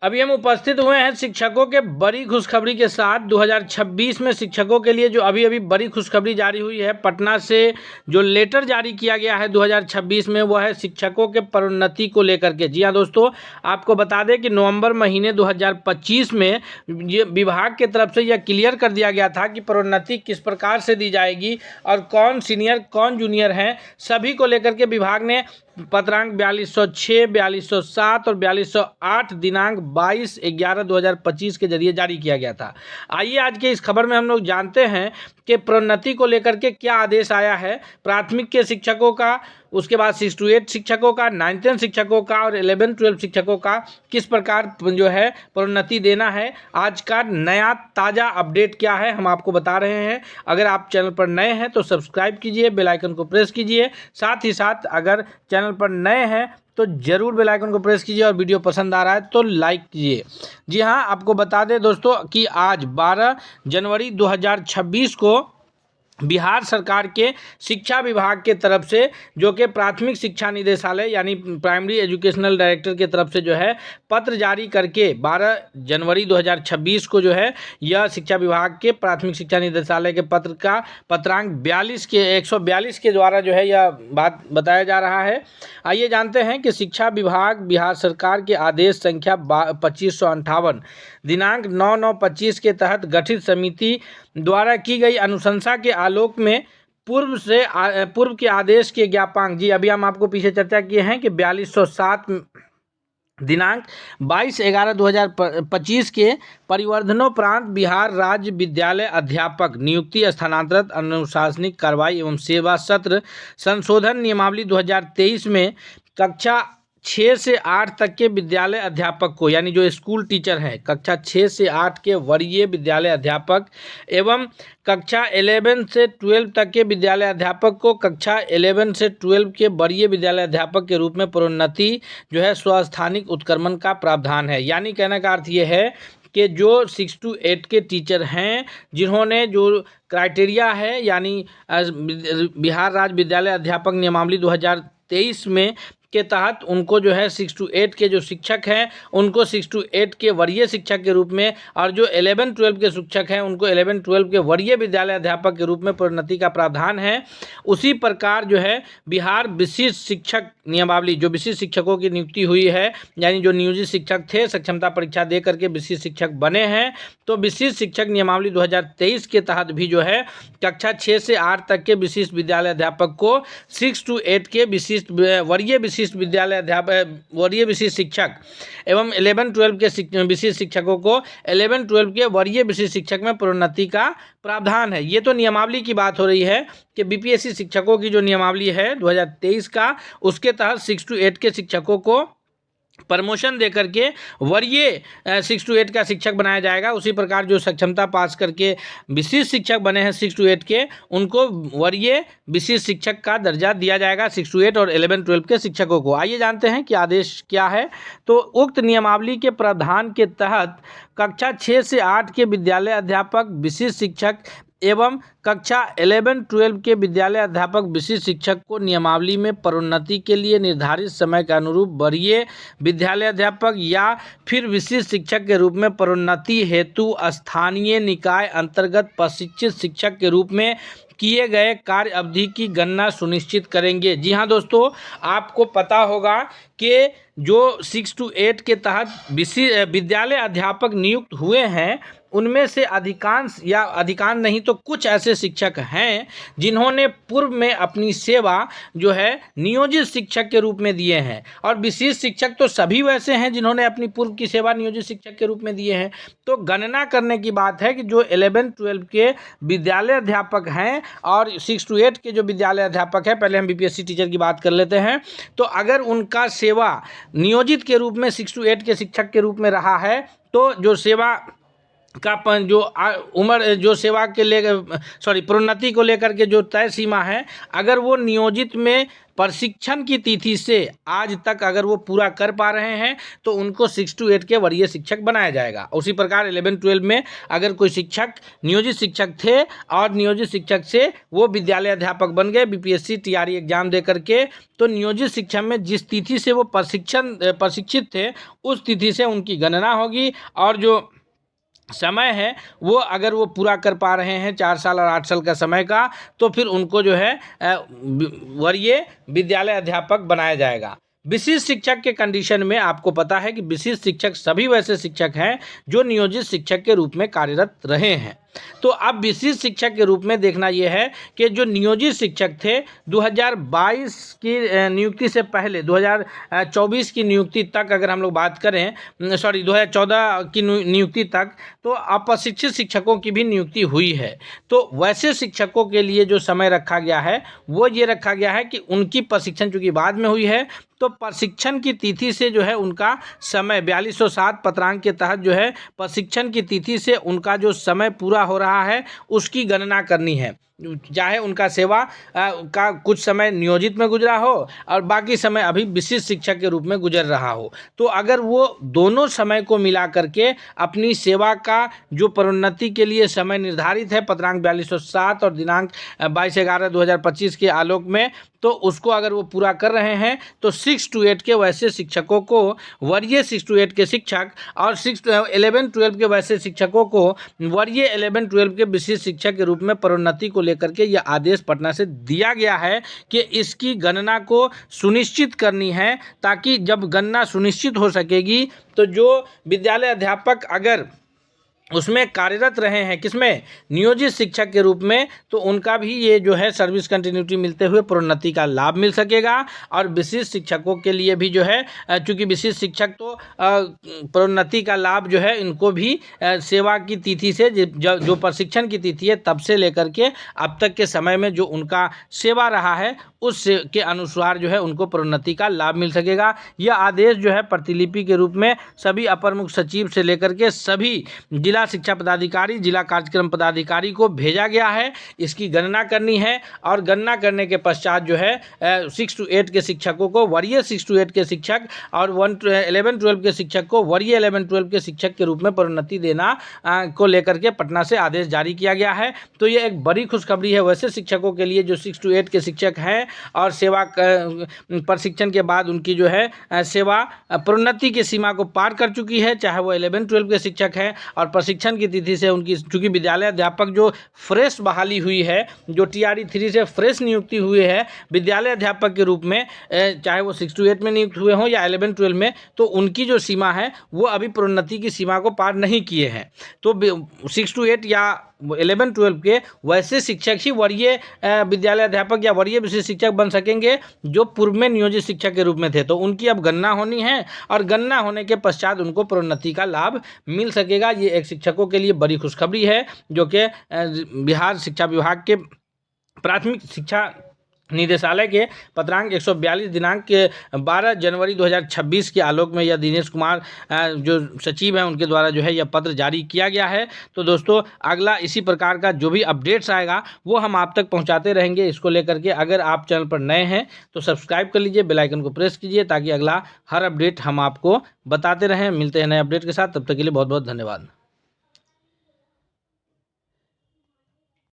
अभी हम उपस्थित हुए हैं शिक्षकों के बड़ी खुशखबरी के साथ। 2026 में शिक्षकों के लिए जो अभी अभी बड़ी खुशखबरी जारी हुई है, पटना से जो लेटर जारी किया गया है 2026 में, वह है शिक्षकों के पदोन्नति को लेकर के। जी हाँ दोस्तों, आपको बता दें कि नवंबर महीने 2025 में ये विभाग के तरफ से यह क्लियर कर दिया गया था कि पदोन्नति किस प्रकार से दी जाएगी और कौन सीनियर कौन जूनियर हैं, सभी को लेकर के विभाग ने पत्रांक 4206, 4207 और 4208 दिनांक 22/11/2025 के जरिए जारी किया गया था। आइए आज के इस खबर में हम लोग जानते हैं कि प्रोन्नति को लेकर के क्या आदेश आया है। प्राथमिक के शिक्षकों का, उसके बाद 6 to 8 शिक्षकों का, 9th 10 शिक्षकों का और 11 12 शिक्षकों का किस प्रकार जो है प्रोन्नति देना है। आज का नया ताज़ा अपडेट क्या है हम आपको बता रहे हैं। अगर आप चैनल पर नए हैं तो सब्सक्राइब कीजिए, बेल आइकन को प्रेस कीजिए। साथ ही साथ अगर चैनल पर नए हैं तो ज़रूर बेल आइकन को प्रेस कीजिए और वीडियो पसंद आ रहा है तो लाइक कीजिए। जी हाँ, आपको बता दें दोस्तों कि आज 12 जनवरी 2026 को बिहार सरकार के शिक्षा विभाग के तरफ से, जो कि प्राथमिक शिक्षा निदेशालय यानी प्राइमरी एजुकेशनल डायरेक्टर के तरफ से जो है पत्र जारी करके 12 जनवरी 2026 को जो है यह शिक्षा विभाग के प्राथमिक शिक्षा निदेशालय के पत्र का पत्रांक 142 के द्वारा जो है यह बात बताया जा रहा है। आइए जानते हैं कि शिक्षा विभाग बिहार सरकार के आदेश संख्या 2558 दिनांक 9/9/25 के तहत गठित समिति द्वारा की गई अनुशंसा के आलोक में पूर्व के आदेश के ज्ञापांक, जी अभी हम आपको पीछे चर्चा किए हैं कि 4207 दिनांक 22/11/2025 के परिवर्धनोपरांत बिहार राज्य विद्यालय अध्यापक नियुक्ति, स्थानांतरण, अनुशासनिक कार्रवाई एवं सेवा सत्र संशोधन नियमावली 2023 में कक्षा 6 से 8 तक के विद्यालय अध्यापक को, यानी जो स्कूल टीचर हैं, कक्षा 6 से 8 के वरीय विद्यालय अध्यापक एवं कक्षा 11 से 12 तक के विद्यालय अध्यापक को कक्षा 11 से 12 के वरीय विद्यालय अध्यापक के रूप में प्रोन्नति जो है स्वस्थानिक उत्क्रमण का प्रावधान है। यानी कहने का अर्थ ये है कि जो 6 to 8 के टीचर हैं, जिन्होंने जो क्राइटेरिया है यानी बिहार राज्य विद्यालय अध्यापक नियमावली 2023 में के तहत उनको जो है 6 to 8 के जो शिक्षक हैं उनको 6 to 8 के वरीय शिक्षक के रूप में, और जो 11 12 के शिक्षक हैं उनको 11 12 के वरीय विद्यालय अध्यापक के रूप में प्रोन्नति का प्रावधान है। उसी प्रकार जो है बिहार विशिष्ट शिक्षक नियमावली, जो विशिष्ट शिक्षकों की नियुक्ति हुई है, यानी जो नियोजित शिक्षक थे, सक्षमता परीक्षा दे करके विशिष्ट शिक्षक बने हैं, तो विशिष्ट शिक्षक नियमावली 2023 के तहत भी जो है कक्षा 6 से 8 तक के विशिष्ट विद्यालय अध्यापक को 6 to 8 के विशिष्ट वरीय विशिष्ट विद्यालय अध्यापक वरीय विशिष्ट शिक्षक एवं 11 12 के विशिष्ट शिक्षकों को 11 12 के वरीय विशिष्ट शिक्षक में प्रोन्नति का प्रावधान है। ये तो नियमावली की बात हो रही है कि बीपीएससी शिक्षकों की जो नियमावली है 2023 का, उसके तहत 6 to 8 के शिक्षकों को प्रमोशन दे करके वरीय 6 to 8 का शिक्षक बनाया जाएगा। उसी प्रकार जो सक्षमता पास करके विशिष्ट शिक्षक बने हैं 6 to 8 के, उनको वरीय विशिष्ट शिक्षक का दर्जा दिया जाएगा 6 to 8 और 11 12 के शिक्षकों को। आइए जानते हैं कि आदेश क्या है। तो उक्त नियमावली के प्रावधान के तहत कक्षा 6 से 8 के विद्यालय अध्यापक विशिष्ट शिक्षक एवं कक्षा 11 12 के विद्यालय अध्यापक विशिष्ट शिक्षक को नियमावली में प्रोन्नति के लिए निर्धारित समय के अनुरूप वरीय विद्यालय अध्यापक या फिर विशिष्ट शिक्षक के रूप में प्रोन्नति हेतु स्थानीय निकाय अंतर्गत प्रशिक्षित शिक्षक के रूप में किए गए कार्य अवधि की गणना सुनिश्चित करेंगे। जी हाँ दोस्तों, आपको पता होगा कि जो 6 to 8 के तहत विद्यालय अध्यापक नियुक्त हुए हैं, उनमें से अधिकांश या अधिकांश नहीं तो कुछ ऐसे शिक्षक हैं जिन्होंने पूर्व में अपनी सेवा जो है नियोजित शिक्षक के रूप में दिए हैं, और विशिष्ट शिक्षक तो सभी वैसे हैं जिन्होंने अपनी पूर्व की सेवा नियोजित शिक्षक के रूप में दिए हैं। तो गणना करने की बात है कि जो 11 12 के विद्यालय अध्यापक हैं और 6 to 8 के जो विद्यालय अध्यापक हैं, पहले हम बीपीएससी टीचर की बात कर लेते हैं, तो अगर उनका सेवा नियोजित के रूप में 6 to 8 के शिक्षक के रूप में रहा है, तो जो सेवा जो उम्र जो सेवा के ले प्रोन्नति को लेकर के जो तय सीमा है, अगर वो नियोजित में प्रशिक्षण की तिथि से आज तक अगर वो पूरा कर पा रहे हैं तो उनको 6 to 8 के वरीय शिक्षक बनाया जाएगा। उसी प्रकार 11-12 में अगर कोई शिक्षक नियोजित शिक्षक थे और नियोजित शिक्षक से वो विद्यालय अध्यापक बन गए बीपीएससी टीआरई एग्जाम दे करके, तो नियोजित शिक्षा में जिस तिथि से वो प्रशिक्षित थे उस तिथि से उनकी गणना होगी, और जो समय है वो अगर वो पूरा कर पा रहे हैं 4 साल और 8 साल का समय का, तो फिर उनको जो है वरीय विद्यालय अध्यापक बनाया जाएगा। विशिष्ट शिक्षक के कंडीशन में आपको पता है कि विशिष्ट शिक्षक सभी वैसे शिक्षक हैं जो नियोजित शिक्षक के रूप में कार्यरत रहे हैं। तो अब विशिष्ट शिक्षक के रूप में देखना यह है कि जो नियोजित शिक्षक थे 2022 की नियुक्ति से पहले 2024 की नियुक्ति तक अगर हम लोग बात करें, 2014 की नियुक्ति तक, तो अप्रशिक्षित शिक्षकों की भी नियुक्ति हुई है। तो वैसे शिक्षकों के लिए जो समय रखा गया है वो ये रखा गया है कि उनकी प्रशिक्षण चूँकि बाद में हुई है तो प्रशिक्षण की तिथि से जो है उनका समय 4207 पत्रांक के तहत जो है प्रशिक्षण की तिथि से उनका जो समय पूरा हो रहा है उसकी गणना करनी है। चाहे उनका सेवा का कुछ समय नियोजित में गुजरा हो और बाकी समय अभी विशिष्ट शिक्षक के रूप में गुजर रहा हो, तो अगर वो दोनों समय को मिला करके अपनी सेवा का जो प्रोन्नति के लिए समय निर्धारित है पत्रांक 4207 और दिनांक 22/11/2025 के आलोक में, तो उसको अगर वो पूरा कर रहे हैं तो 6 to 8 के वैसे शिक्षकों को वरीय 6 to 8 के शिक्षक और 11-12 के वैसे शिक्षकों को वरीय 11-12 के विशिष्ट शिक्षक के रूप में प्रोन्नति को लेकर के यह आदेश पटना से दिया गया है कि इसकी गणना को सुनिश्चित करनी है, ताकि जब गणना सुनिश्चित हो सकेगी तो जो विद्यालय अध्यापक अगर उसमें कार्यरत रहे हैं किसमें नियोजित शिक्षक के रूप में, तो उनका भी ये जो है सर्विस कंटिन्यूटी मिलते हुए प्रोन्नति का लाभ मिल सकेगा। और विशिष्ट शिक्षकों के लिए भी जो है चूँकि विशिष्ट शिक्षक तो प्रोन्नति का लाभ जो है इनको भी सेवा की तिथि से जो प्रशिक्षण की तिथि है तब से लेकर के अब तक के समय में जो उनका सेवा रहा है उस के अनुसार जो है उनको प्रोन्नति का लाभ मिल सकेगा। यह आदेश जो है प्रतिलिपि के रूप में सभी अपर मुख्य सचिव से लेकर के सभी जिला शिक्षा पदाधिकारी, जिला कार्यक्रम पदाधिकारी को भेजा गया है। इसकी गणना करनी है और गणना करने के पश्चात जो है 6 to 8 के शिक्षकों को वरीय 6 to 8 के शिक्षक और 11-12 के शिक्षक को वरीय 11-12 के शिक्षक के रूप में प्रोन्नति देना को लेकर के पटना से आदेश जारी किया गया है। तो ये एक बड़ी खुशखबरी है वैसे शिक्षकों के लिए जो 6 to 8 के शिक्षक हैं और सेवा प्रशिक्षण के बाद उनकी जो है सेवा प्रोन्नति की सीमा को पार कर चुकी है, चाहे वो 11-12 के शिक्षक हैं और प्रशिक्षण की तिथि से उनकी चूँकि विद्यालय अध्यापक जो फ्रेश बहाली हुई है, जो TRE 3 से फ्रेश नियुक्ति हुई है विद्यालय अध्यापक के रूप में, चाहे वो 6 to 8 में नियुक्त हुए हों या 11-12 में, तो उनकी जो सीमा है वो अभी प्रोन्नति की सीमा को पार नहीं किए हैं। तो 6 to 8 या 11-12 के वैसे शिक्षक ही वरीय विद्यालय अध्यापक या वरीय विशिष्ट शिक्षक बन सकेंगे जो पूर्व में नियोजित शिक्षक के रूप में थे। तो उनकी अब गणना होनी है और गणना होने के पश्चात उनको प्रोन्नति का लाभ मिल सकेगा। ये एक शिक्षकों के लिए बड़ी खुशखबरी है जो कि बिहार शिक्षा विभाग के प्राथमिक शिक्षा निदेशालय के पत्रांक 142 दिनांक के 12 जनवरी 2026 के आलोक में यह दिनेश कुमार जो सचिव हैं उनके द्वारा जो है यह पत्र जारी किया गया है। तो दोस्तों अगला इसी प्रकार का जो भी अपडेट्स आएगा वो हम आप तक पहुंचाते रहेंगे। इसको लेकर के अगर आप चैनल पर नए हैं तो सब्सक्राइब कर लीजिए, बेल आइकन को प्रेस कीजिए ताकि अगला हर अपडेट हम आपको बताते रहें। मिलते हैं नए अपडेट के साथ, तब तक के लिए बहुत बहुत धन्यवाद।